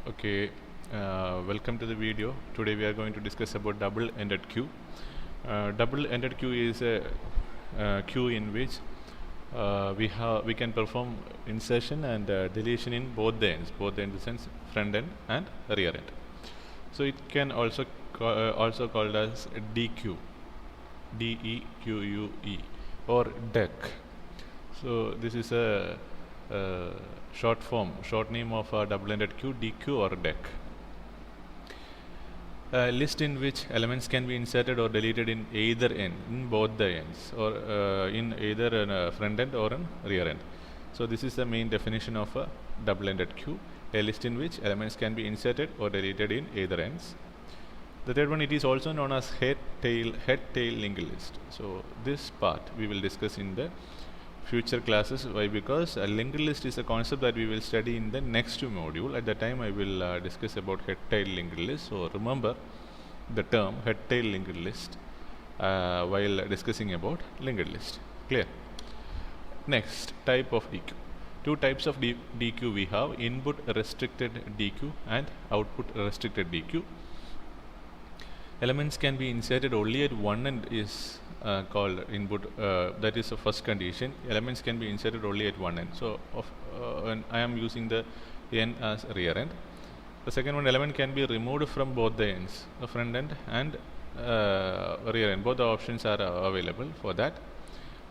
Okay, welcome to the video. Today we are going to discuss about double-ended queue. Double-ended queue is a queue in which we can perform insertion and deletion in both the ends in the sense front end and rear end. So it can also also called as DQ, DEQUE, or DEC. So this is a short name of a double-ended queue, DQ or DEC. A list in which elements can be inserted or deleted in either end, in both the ends, or in either a front end or a rear end. So this is the main definition of a double-ended queue, a list in which elements can be inserted or deleted in either ends. The third one, it is also known as head-tail linked list. So this part we will discuss in the future classes. Why? Because a linked list is a concept that we will study in the next module. At that time I will discuss about head-tail linked list. So remember the term head-tail linked list while discussing about linked list. Clear? Next, type of DQ. Two types of DQ we have: input restricted DQ and output restricted DQ. Elements can be inserted only at one end is called input. That is the first condition. Elements can be inserted only at one end. So I am using the end as rear end. The second one, element can be removed from both the ends, the front end and rear end. Both the options are available for that.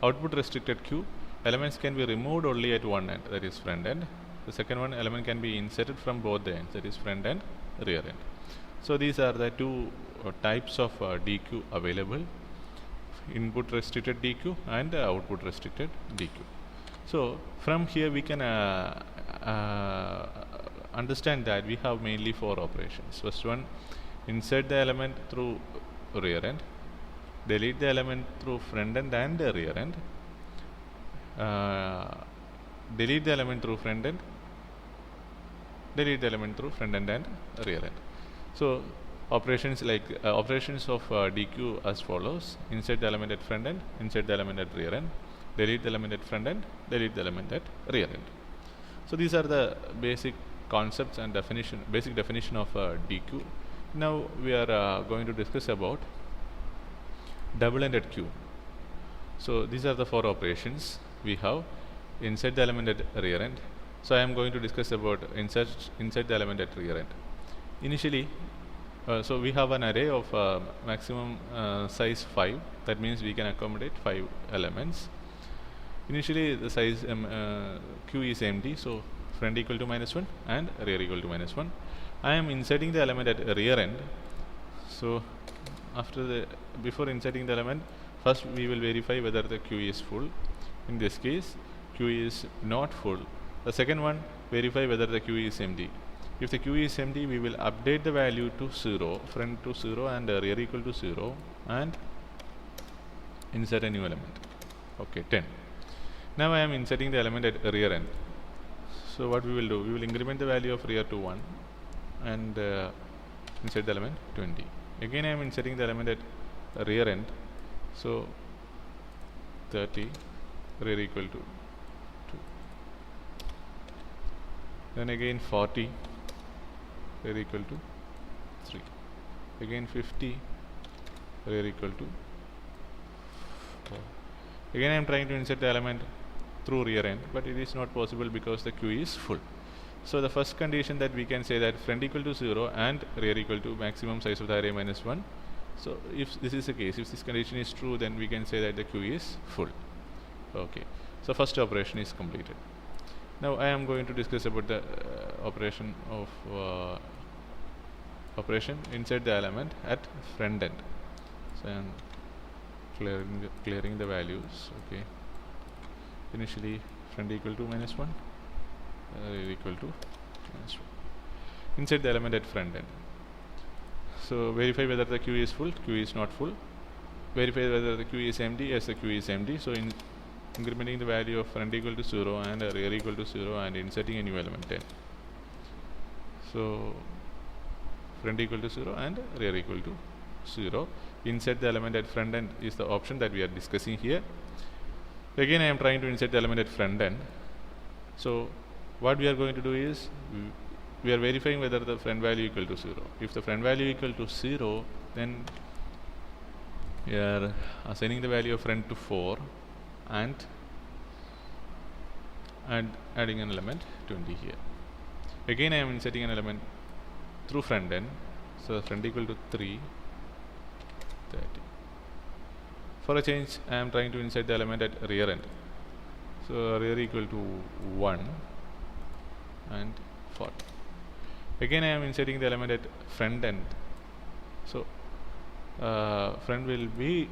Output restricted queue, elements can be removed only at one end, that is front end. The second one, element can be inserted from both the ends, that is front and rear end. So these are the two types of DQ available: input restricted DQ and output restricted DQ. So from here we can understand that we have mainly four operations. First one, insert the element through rear end, delete the element through front end and rear end, delete the element through front end, delete the element through front end and rear end. So operations like operations of DQ as follows: insert the element at front end, insert the element at rear end, delete the element at front end, delete the element at rear end. So these are the basic concepts and basic definition of DQ. Now we are going to discuss about double-ended queue. So these are the four operations we have: insert the element at rear end. So I am going to discuss about insert the element at rear end. Initially, so we have an array of maximum size 5. That means we can accommodate 5 elements. Initially the size Q is empty, so front equal to -1 and rear equal to -1. I am inserting the element at rear end. So before inserting the element, first we will verify whether the Q is full. In this case, Q is not full. The second one, verify whether the Q is empty. If the Q is empty, we will update the value to 0, front to 0 and rear equal to 0, and insert a new element. Okay, 10. Now I am inserting the element at rear end. So what we will do, we will increment the value of rear to 1 and insert the element 20. Again I am inserting the element at rear end. So 30, rear equal to 2. Then again 40, rear equal to 3. Again 50, rear equal to 4. Again I am trying to insert the element through rear end, but it is not possible because the queue is full. So the first condition that we can say that front equal to 0 and rear equal to maximum size of the array -1. So if this is the case, if this condition is true, then we can say that the queue is full. Okay, so first operation is completed. Now I am going to discuss about the operation of insert the element at front end. So I am clearing the values. Okay, initially front equal to -1, rear equal to -1. Insert the element at front end. So verify whether the queue is full. Queue is not full. Verify whether the queue is empty. Yes, the queue is empty. So incrementing the value of front equal to 0 and rear equal to 0 and inserting a new element 10. So front equal to 0 and rear equal to 0. Insert the element at front end is the option that we are discussing here. Again I am trying to insert the element at front end. So what we are going to do is we are verifying whether the friend value equal to 0. If the friend value equal to 0, then we are assigning the value of friend to 4 and adding an element 20 here. Again I am inserting an element through friend end, so friend equal to 3, 30. For a change, I am trying to insert the element at rear end, so rear equal to 1 and 40. Again I am inserting the element at friend end, so friend will be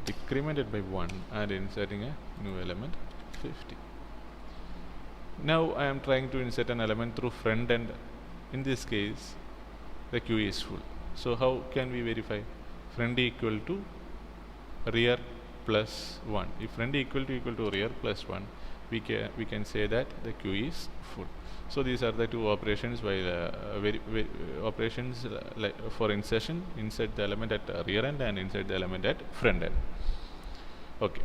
decremented by 1 and inserting a new element 50. Now I am trying to insert an element through friend end. In this case the queue is full. So how can we verify? Friend equal to rear plus 1. If friend equal to rear plus 1, we can say that the queue is full. So these are the two operations while operations for insertion: insert the element at rear end and insert the element at friend end. Okay.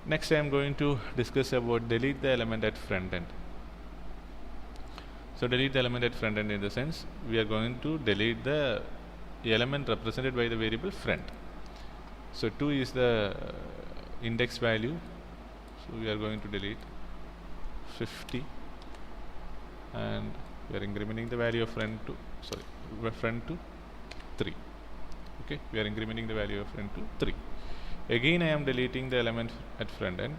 Next I am going to discuss about delete the element at friend end. So delete the element at friend end in the sense we are going to delete the element represented by the variable friend. So 2 is the index value, so we are going to delete 50 and we are incrementing the value of friend to 3. Okay, we are incrementing the value of friend to 3. Again I am deleting the element at friend end,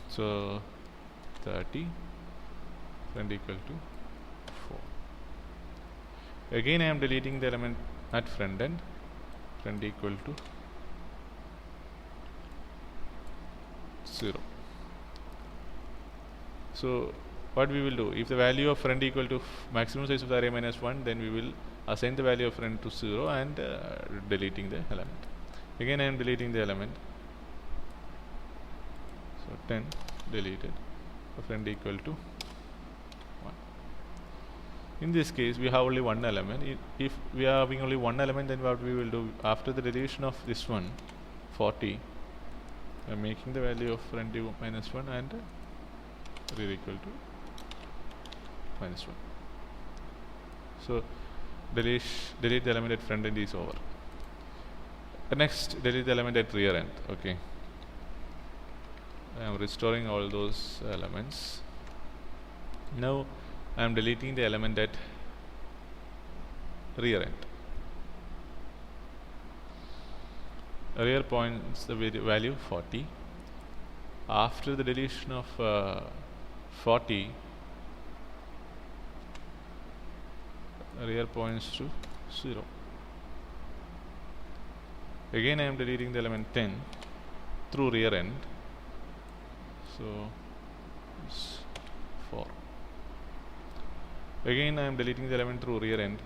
so 30, friend equal to 4. Again I am deleting the element at friend end, friend equal to 0. So what we will do, if the value of friend equal to maximum size of the array minus 1, then we will assign the value of friend to 0 and deleting the element. Again I am deleting the element, so 10 deleted, so friend equal to 1. In this case we have only one element. If we are having only one element, then what we will do, after the deletion of this one 40, I am making the value of friend minus 1 and rear equal to minus 1. So delete the element at friend end is over. Next, delete the element at rear end. Okay, I am restoring all those elements. Now I am deleting the element at rear end. Rear points the value 40. After the deletion of 40, rear points to 0. Again I am deleting the element 10 through rear end, so it's 4. Again I am deleting the element through rear end,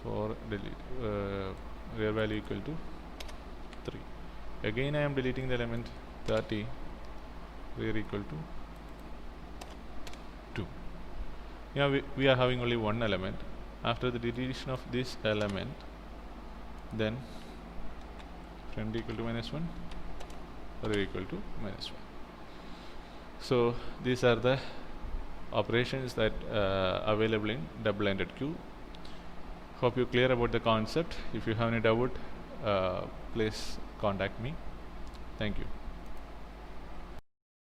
for rear value equal to 3. Again I am deleting the element 30, rear equal to 2. Now we are having only one element. After the deletion of this element, then friend equal to minus 1, rear equal to minus 1. So these are the operations that available in double-ended queue. Hope you clear about the concept. If you have any doubt, please contact me. Thank you.